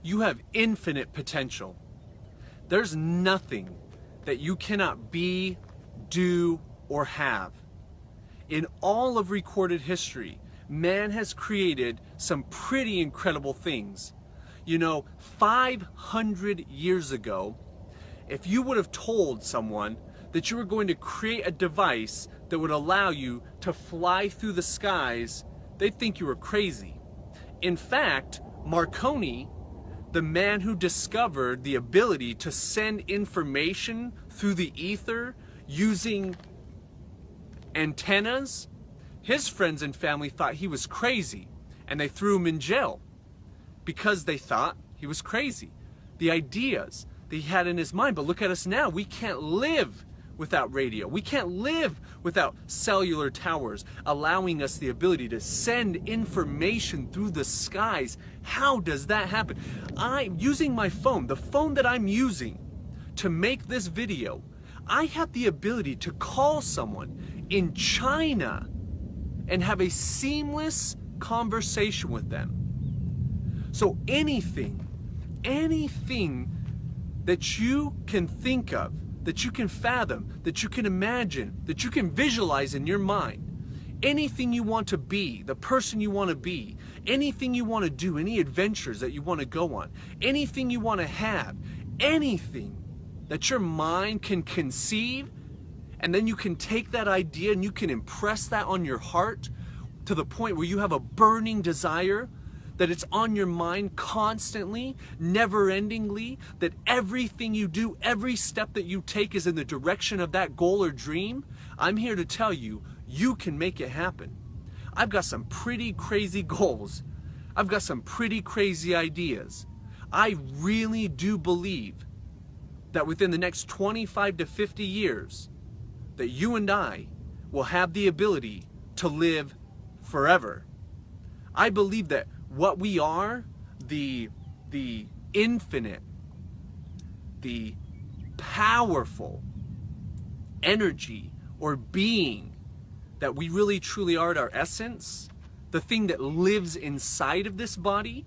You have infinite potential. There's nothing that you cannot be, do, or have. In all of recorded history, man has created some pretty incredible things. You know, 500 years ago, if you would have told someone that you were going to create a device that would allow you to fly through the skies, they'd think you were crazy. In fact, Marconi, the man who discovered the ability to send information through the ether using antennas, his friends and family thought he was crazy, and they threw him in jail because they thought he was crazy. The ideas that he had in his mind. But look at us now. We can't live without radio. We can't live without cellular towers allowing us the ability to send information through the skies. How does that happen? I'm using my phone, the phone that I'm using to make this video. I have the ability to call someone in China and have a seamless conversation with them. So anything that you can think of, that you can fathom, that you can imagine, that you can visualize in your mind, anything you want to be, the person you want to be, anything you want to do, any adventures that you want to go on, anything you want to have, anything that your mind can conceive, and then you can take that idea and you can impress that on your heart to the point where you have a burning desire, that it's on your mind constantly, never-endingly, that everything you do, every step that you take is in the direction of that goal or dream. I'm here to tell you, you can make it happen. I've got some pretty crazy goals. I've got some pretty crazy ideas. I really do believe that within the next 25 to 50 years, that you and I will have the ability to live forever. I believe that what we are, the infinite, the powerful energy or being that we really truly are at our essence, the thing that lives inside of this body,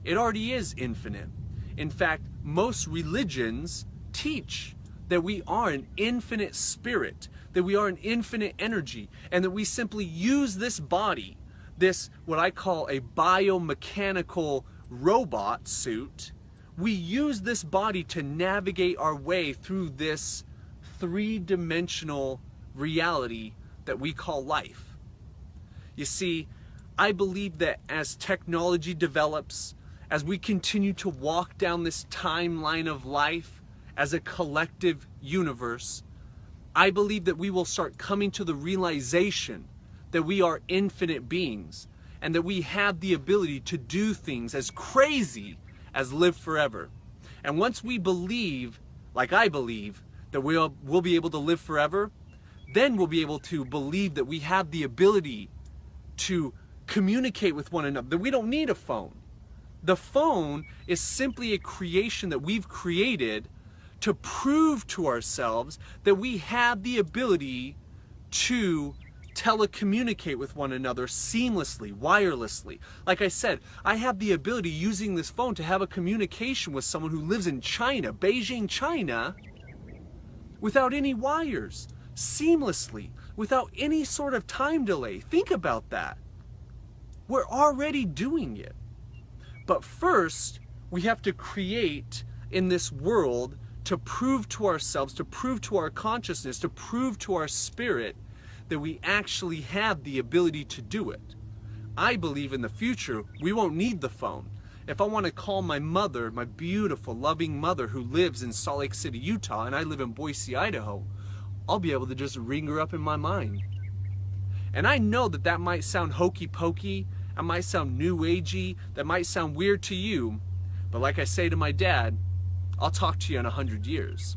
it already is infinite. In fact, most religions teach that we are an infinite spirit, that we are an infinite energy, and that we simply use this body, this what I call a biomechanical robot suit, we use this body to navigate our way through this three-dimensional reality that we call life. You see, I believe that as technology develops, as we continue to walk down this timeline of life as a collective universe, I believe that we will start coming to the realization that we are infinite beings and that we have the ability to do things as crazy as live forever. And once we believe, like I believe, that we'll be able to live forever, then we'll be able to believe that we have the ability to communicate with one another, that we don't need a phone. The phone is simply a creation that we've created to prove to ourselves that we have the ability to telecommunicate with one another seamlessly, wirelessly. Like I said, I have the ability using this phone to have a communication with someone who lives in China, Beijing, China, without any wires, seamlessly, without any sort of time delay. Think about that. We're already doing it. But first, we have to create in this world to prove to ourselves, to prove to our consciousness, to prove to our spirit that we actually have the ability to do it. I believe in the future we won't need the phone. If I want to call my mother, my beautiful, loving mother who lives in Salt Lake City, Utah, and I live in Boise, Idaho, I'll be able to just ring her up in my mind. And I know that that might sound hokey pokey, that might sound new agey, that might sound weird to you, but like I say to my dad, I'll talk to you in 100 years.